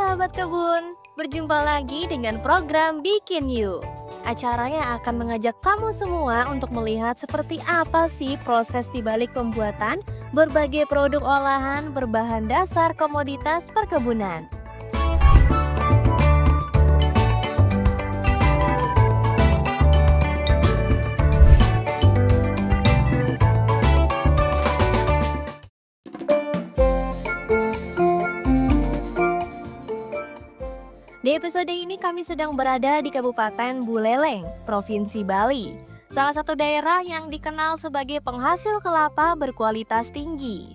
sahabat kebun, berjumpa lagi dengan program Bikin You. Acara yang akan mengajak kamu semua untuk melihat seperti apa sih proses dibalik pembuatan berbagai produk olahan berbahan dasar komoditas perkebunan. Di episode ini kami sedang berada di Kabupaten Buleleng, Provinsi Bali. Salah satu daerah yang dikenal sebagai penghasil kelapa berkualitas tinggi.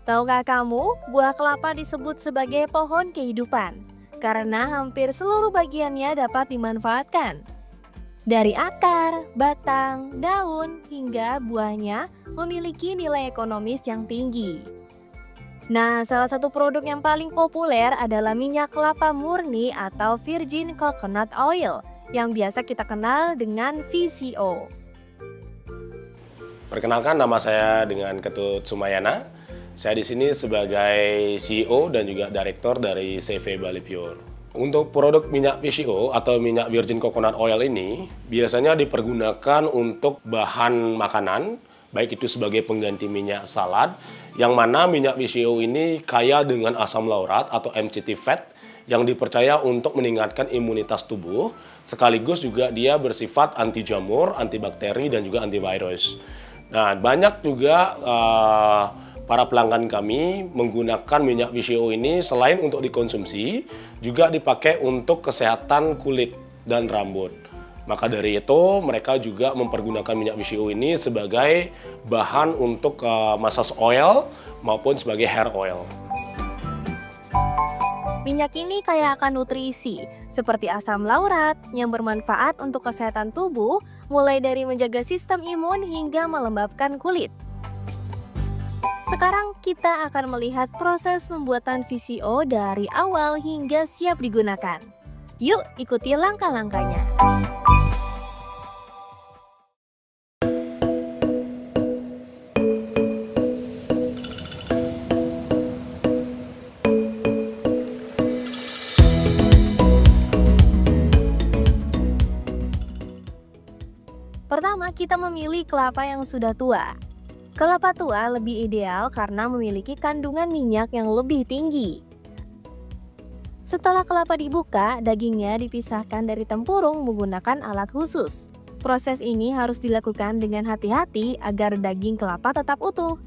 Tahukah kamu, buah kelapa disebut sebagai pohon kehidupan karena hampir seluruh bagiannya dapat dimanfaatkan. Dari akar, batang, daun, hingga buahnya memiliki nilai ekonomis yang tinggi. Nah, salah satu produk yang paling populer adalah minyak kelapa murni atau Virgin Coconut Oil yang biasa kita kenal dengan VCO. Perkenalkan, nama saya dengan Ketut Sumayana. Saya di sini sebagai CEO dan juga Direktur dari CV Bali Pure. Untuk produk minyak VCO atau minyak Virgin Coconut Oil ini biasanya dipergunakan untuk bahan makanan, baik itu sebagai pengganti minyak salad, yang mana minyak VCO ini kaya dengan asam laurat atau MCT fat yang dipercaya untuk meningkatkan imunitas tubuh, sekaligus juga dia bersifat anti jamur, antibakteri, dan juga antivirus. Nah, banyak juga para pelanggan kami menggunakan minyak VCO ini selain untuk dikonsumsi, juga dipakai untuk kesehatan kulit dan rambut. Maka dari itu, mereka juga mempergunakan minyak VCO ini sebagai bahan untuk massage oil maupun sebagai hair oil. Minyak ini kaya akan nutrisi, seperti asam laurat yang bermanfaat untuk kesehatan tubuh, mulai dari menjaga sistem imun hingga melembabkan kulit. Sekarang kita akan melihat proses pembuatan VCO dari awal hingga siap digunakan. Yuk, ikuti langkah-langkahnya. Pertama, kita memilih kelapa yang sudah tua. Kelapa tua lebih ideal karena memiliki kandungan minyak yang lebih tinggi. Setelah kelapa dibuka, dagingnya dipisahkan dari tempurung menggunakan alat khusus. Proses ini harus dilakukan dengan hati-hati agar daging kelapa tetap utuh.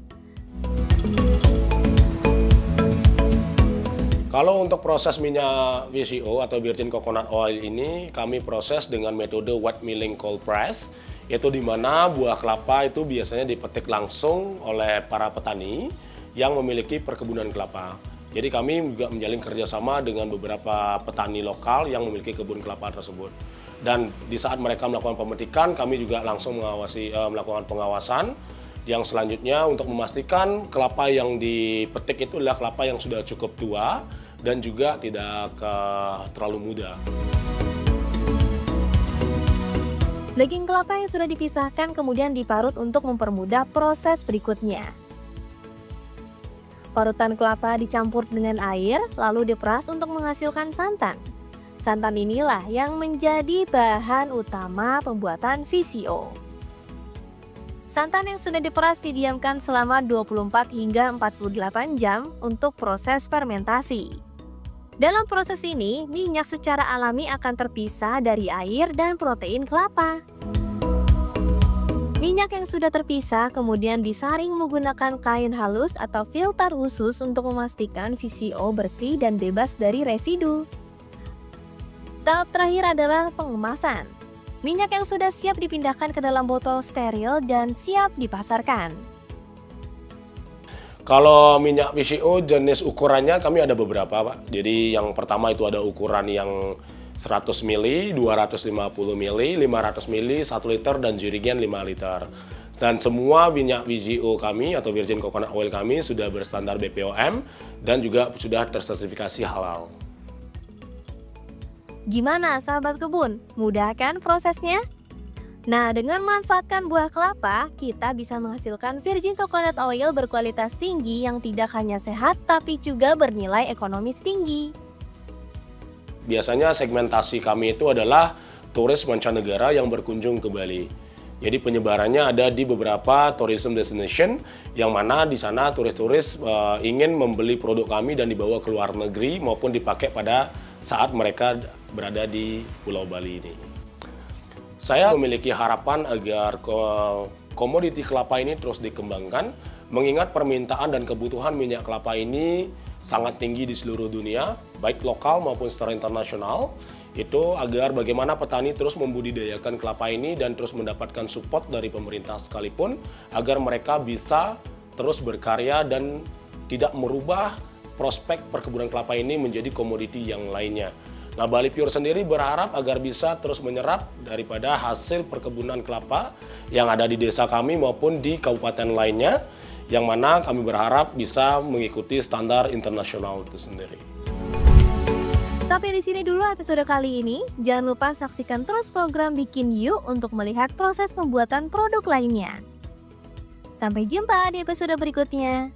Kalau untuk proses minyak VCO atau Virgin Coconut Oil ini, kami proses dengan metode wet milling cold press, yaitu di mana buah kelapa itu biasanya dipetik langsung oleh para petani yang memiliki perkebunan kelapa. Jadi kami juga menjalin kerjasama dengan beberapa petani lokal yang memiliki kebun kelapa tersebut. Dan di saat mereka melakukan pemetikan, kami juga langsung melakukan pengawasan yang selanjutnya untuk memastikan kelapa yang dipetik itu adalah kelapa yang sudah cukup tua dan juga tidak terlalu muda. Daging kelapa yang sudah dipisahkan kemudian diparut untuk mempermudah proses berikutnya. Parutan kelapa dicampur dengan air, lalu diperas untuk menghasilkan santan. Santan inilah yang menjadi bahan utama pembuatan VCO. Santan yang sudah diperas didiamkan selama 24 hingga 48 jam untuk proses fermentasi. Dalam proses ini, minyak secara alami akan terpisah dari air dan protein kelapa. Minyak yang sudah terpisah kemudian disaring menggunakan kain halus atau filter khusus untuk memastikan VCO bersih dan bebas dari residu. Tahap terakhir adalah pengemasan. Minyak yang sudah siap dipindahkan ke dalam botol steril dan siap dipasarkan. Kalau minyak VCO jenis ukurannya kami ada beberapa, Pak. Jadi yang pertama itu ada ukuran yang 100 ml, 250 ml, 500 ml, 1 liter, dan jerigen 5 liter. Dan semua minyak VCO kami atau Virgin Coconut Oil kami sudah berstandar BPOM dan juga sudah tersertifikasi halal. Gimana sahabat kebun? Mudah kan prosesnya? Nah, dengan memanfaatkan buah kelapa, kita bisa menghasilkan Virgin Coconut Oil berkualitas tinggi yang tidak hanya sehat tapi juga bernilai ekonomis tinggi. biasanya segmentasi kami itu adalah turis mancanegara yang berkunjung ke Bali. Jadi penyebarannya ada di beberapa tourism destination yang mana di sana turis-turis ingin membeli produk kami dan dibawa ke luar negeri maupun dipakai pada saat mereka berada di Pulau Bali ini. Saya memiliki harapan agar komoditi kelapa ini terus dikembangkan, mengingat permintaan dan kebutuhan minyak kelapa ini sangat tinggi di seluruh dunia, baik lokal maupun secara internasional. Itu agar bagaimana petani terus membudidayakan kelapa ini dan terus mendapatkan support dari pemerintah sekalipun, agar mereka bisa terus berkarya dan tidak merubah prospek perkebunan kelapa ini menjadi komoditi yang lainnya. Nah, Bali Pure sendiri berharap agar bisa terus menyerap daripada hasil perkebunan kelapa yang ada di desa kami maupun di kabupaten lainnya, yang mana kami berharap bisa mengikuti standar internasional itu sendiri. Sampai di sini dulu episode kali ini. Jangan lupa saksikan terus program Bikin Yuk untuk melihat proses pembuatan produk lainnya. Sampai jumpa di episode berikutnya.